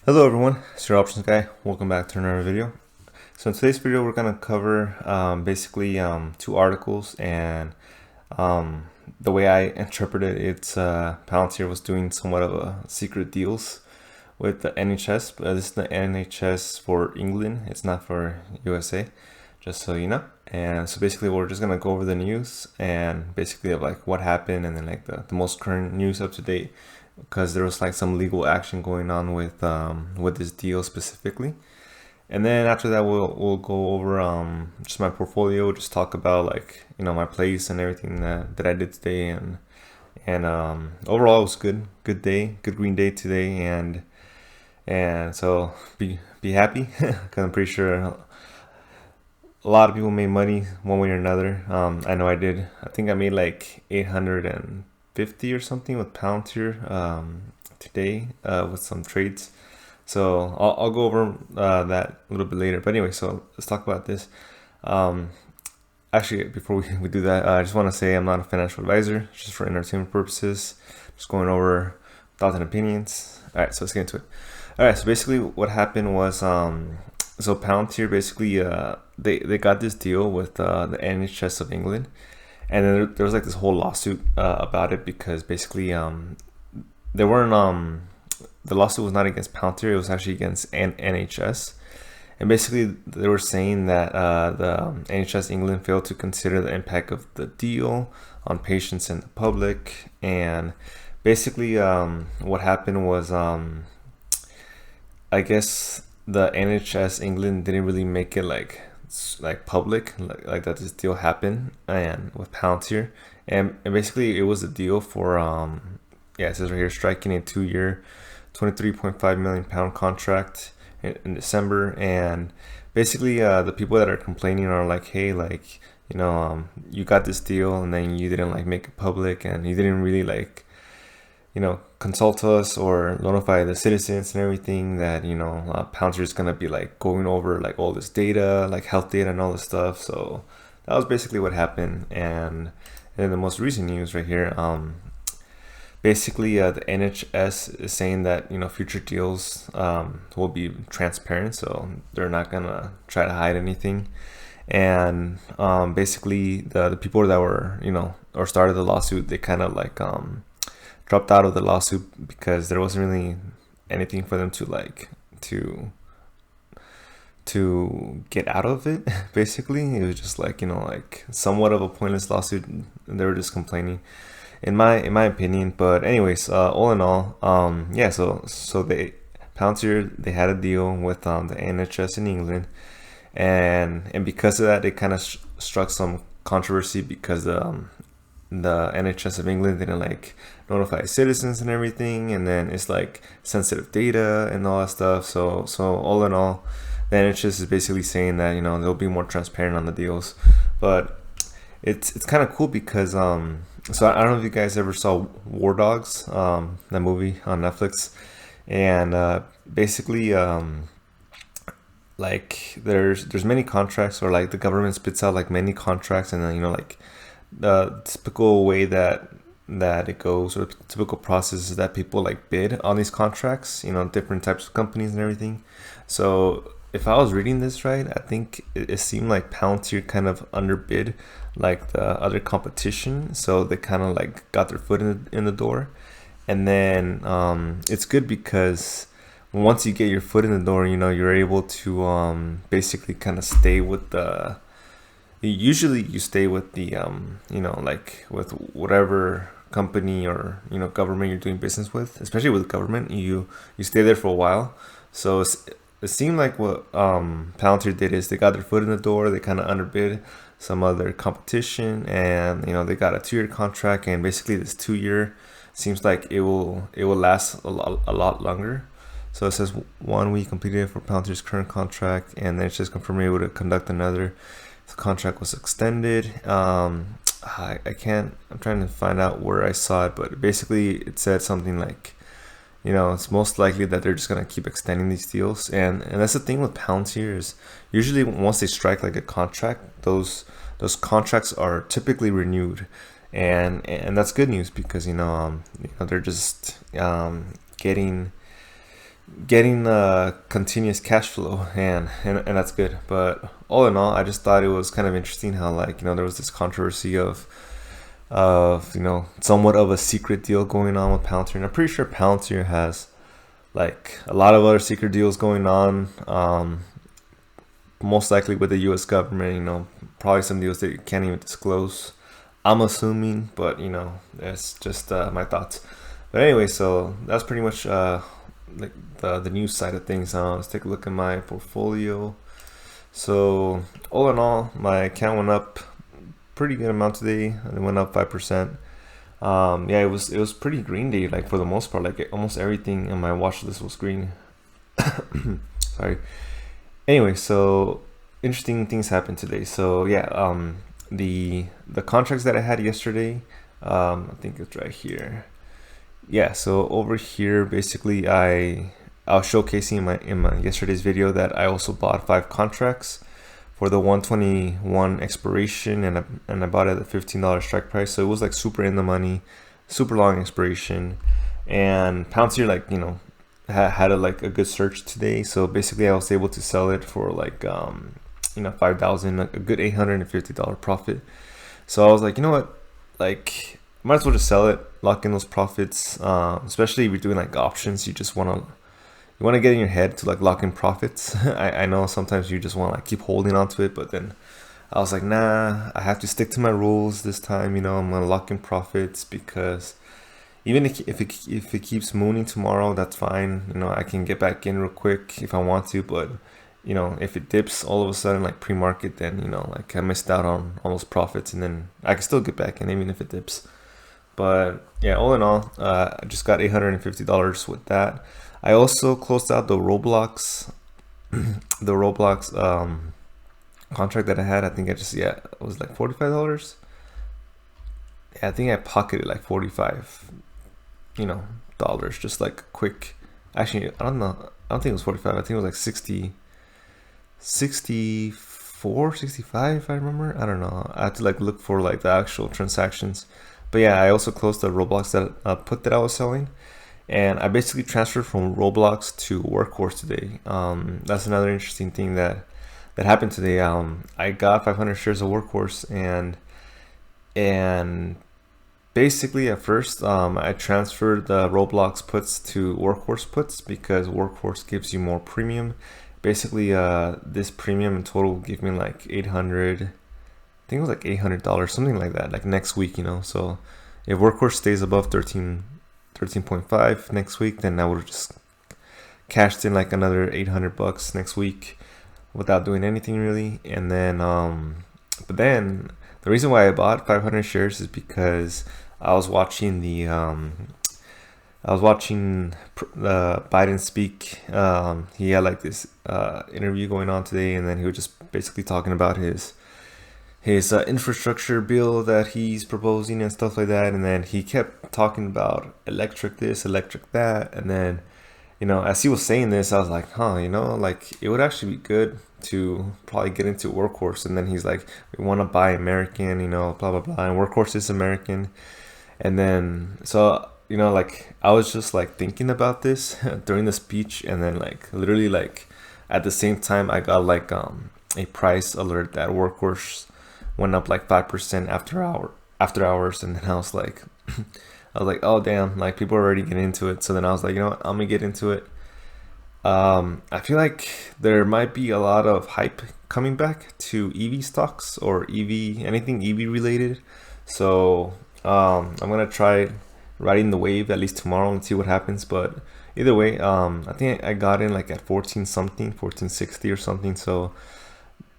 Hello everyone, it's your options guy. Welcome back to another video. So in today's video, we're gonna cover basically two articles, and the way I interpret it, it's Palantir was doing somewhat of a secret deals with the NHS. But this is the NHS for England. It's not for USA, just so you know. And so basically, we're just gonna go over the news and basically of like what happened, and then like the most current news up to date, because there was like some legal action going on with this deal specifically. And then after that, we'll go over just my portfolio, just talk about like my place and everything that I did today, and overall it was good day, good green day today, and so be happy because I'm pretty sure a lot of people made money one way or another. I know I did. I think I made like 850 or something with Palantir today with some trades. So I'll go over that a little bit later. But anyway, so let's talk about this. Actually, before we do that, I just want to say I'm not a financial advisor, just for entertainment purposes. Just going over thoughts and opinions. All right, so let's get into it. All right, so basically what happened was, so Palantir basically, they got this deal with the NHS of England. And then there was like this whole lawsuit about it, because basically they weren't the lawsuit was not against Palantir, it was actually against NHS. And basically they were saying that the NHS England failed to consider the impact of the deal on patients and the public. And basically what happened was, I guess the NHS England didn't really make it like public, like that this deal happened and with Palantir. And basically it was a deal for it says right here, striking a 2-year £23.5 million contract in December. And basically the people that are complaining are like, hey, like you got this deal and then you didn't like make it public, and you didn't really like consult us or notify the citizens and everything that Palantir is gonna be like going over like all this data, like health data and all this stuff. So that was basically what happened. And then the most recent news right here, basically the NHS is saying that future deals will be transparent, so they're not gonna try to hide anything. And basically the people that were or started the lawsuit, they kind of like dropped out of the lawsuit because there wasn't really anything for them to like to get out of it. Basically it was just like like somewhat of a pointless lawsuit, and they were just complaining in my opinion. But anyways, all in all, so they Palantir, they had a deal with the NHS in England, and because of that they kind of struck some controversy, because the NHS of England didn't like notify citizens and everything, and then it's like sensitive data and all that stuff. So all in all, the NHS is basically saying that they'll be more transparent on the deals. But it's kind of cool because so I don't know if you guys ever saw War Dogs, that movie on Netflix. And basically like there's many contracts, or like the government spits out like many contracts, and then like the typical way that it goes, or the typical process, is that people like bid on these contracts, different types of companies and everything. So if I was reading this right, I think it seemed like Palantir kind of underbid like the other competition, so they kind of like got their foot in the door. And then it's good because once you get your foot in the door, you're able to basically kind of stay with the, usually you stay with the like with whatever company or government you're doing business with. Especially with government, you stay there for a while. So it seemed like what Palantir did is they got their foot in the door, they kind of underbid some other competition, and they got a 2-year contract. And basically this 2-year seems like it will last a lot longer. So it says 1 week completed for Palantir's current contract, and then it's just confirmed able to conduct another. The contract was extended. I'm trying to find out where I saw it, but basically it said something like, it's most likely that they're just gonna keep extending these deals. And that's the thing with Palantir, is usually once they strike like a contract, those contracts are typically renewed, and that's good news, because they're just getting getting continuous cash flow, and that's good. But all in all, I just thought it was kind of interesting how, like, there was this controversy of somewhat of a secret deal going on with Palantir. And I'm pretty sure Palantir has like a lot of other secret deals going on, most likely with the US government, probably some deals that you can't even disclose, I'm assuming, but it's just my thoughts. But anyway, so that's pretty much like the news side of things. Let's take a look at my portfolio. So all in all, my account went up pretty good amount today. It went up 5%. Yeah, it was pretty green day, like for the most part. Like almost everything in my watch list was green. Sorry. Anyway, so interesting things happened today. So yeah, the contracts that I had yesterday, I think it's right here. Yeah, so over here, basically, I was showcasing in my yesterday's video that I also bought 5 contracts for the 121 expiration, and I bought it at the $15 strike price. So it was like super in the money, super long expiration, and Palantir, like, had a good surge today. So basically I was able to sell it for like 5,000, a good $850 profit. So I was like, you know what, like, might as well just sell it, lock in those profits. Especially if you're doing like options, you want to get in your head to like lock in profits. I know sometimes you just want to like keep holding on to it, but then I was like, nah, I have to stick to my rules this time. I'm gonna lock in profits, because even if it keeps mooning tomorrow, that's fine. I can get back in real quick if I want to. But if it dips all of a sudden like pre-market, then like I missed out on all those profits, and then I can still get back in even if it dips. But yeah, all in all, I just got $850 with that. I also closed out the Roblox contract that I had. I think it was like $45. Yeah, I think I pocketed like 45 dollars, just like quick. Actually, I don't know, I don't think it was 45. I think it was like 64, 65, if I remember. I don't know, I had to like look for like the actual transactions. But yeah, I also closed the Roblox put that I was selling, and I basically transferred from Roblox to Workhorse today. That's another interesting thing that happened today. I got 500 shares of Workhorse, and basically at first I transferred the Roblox puts to Workhorse puts, because Workhorse gives you more premium. Basically, this premium in total gave me like 800. I think it was like $800, something like that, like next week. So if Workhorse stays above 13.5 next week, then I would have just cashed in like another $800 next week without doing anything really. And then but then the reason why I bought 500 shares is because I was watching Biden speak. He had like this interview going on today, and then he was just basically talking about his infrastructure bill that he's proposing and stuff like that. And then he kept talking about electric this, electric that. And then, as he was saying this, I was like, like it would actually be good to probably get into Workhorse. And then he's like, we want to buy American, blah, blah, blah. And Workhorse is American. And then, so, like I was just like thinking about this during the speech. And then like literally like at the same time, I got like a price alert that Workhorse went up like 5% after hours. And then I was like, oh damn, like people are already getting into it. So then I was like, you know what, I'm gonna get into it. I feel like there might be a lot of hype coming back to EV stocks or anything EV related. So I'm gonna try riding the wave at least tomorrow and see what happens. But either way, I think I got in like at 1460 or something. So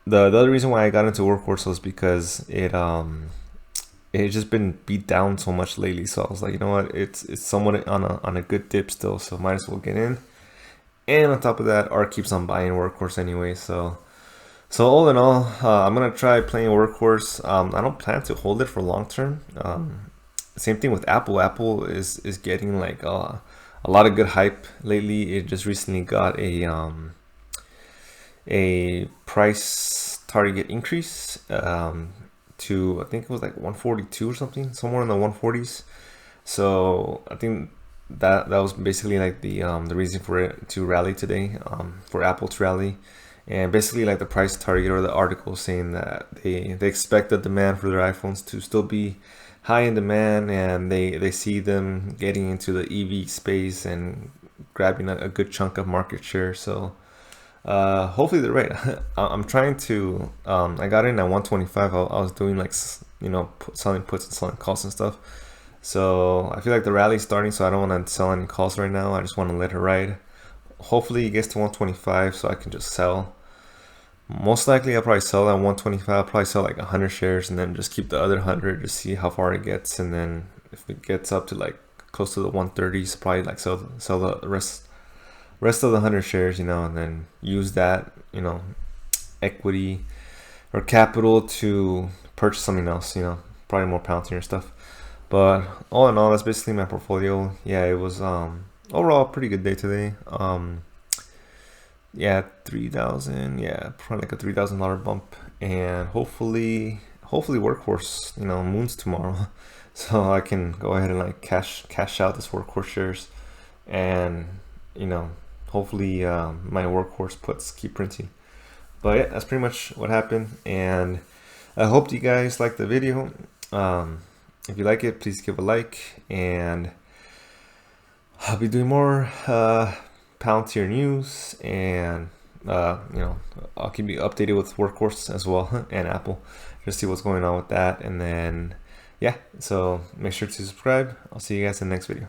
the other reason why I got into Workhorse was because it just been beat down so much lately. So I was like, you know what, it's somewhat on a good dip still, so might as well get in. And on top of that, ARK keeps on buying Workhorse anyway. So all in all, I'm gonna try playing Workhorse. I don't plan to hold it for long term. Same thing with Apple. Apple is getting like a lot of good hype lately. It just recently got a price target increase to, I think it was like 142 or something, somewhere in the 140s. So I think that was basically like the reason for it to rally today, for Apple to rally. And basically like the price target or the article saying that they expect the demand for their iPhones to still be high in demand, and they see them getting into the EV space and grabbing a good chunk of market share. So hopefully they're right. I'm trying to I got in at 125. I was doing like, you know, selling puts and selling calls and stuff. So I feel like the rally's starting, so I don't want to sell any calls right now. I just want to let it ride. Hopefully it gets to 125 so I can just sell. Most likely I'll probably sell at 125. I'll probably sell like 100 shares and then just keep the other 100 to see how far it gets. And then if it gets up to like close to the 130s, probably like sell the rest of the 100 shares, you know, and then use that, you know, equity or capital to purchase something else, you know, probably more Palantir stuff. But all in all, that's basically my portfolio. Yeah, it was overall a pretty good day today. Yeah, 3,000. Yeah, probably like a $3,000 bump, and hopefully Workhorse, you know, moons tomorrow, so I can go ahead and like cash out this Workhorse shares, and you know, hopefully my Workhorse puts keep printing. But yeah, that's pretty much what happened, and I hope you guys like the video. If you like it, please give a like, and I'll be doing more Palantir news, and you know, I'll keep you updated with Workhorse as well and Apple, just see what's going on with that. And then yeah, so make sure to subscribe. I'll see you guys in the next video.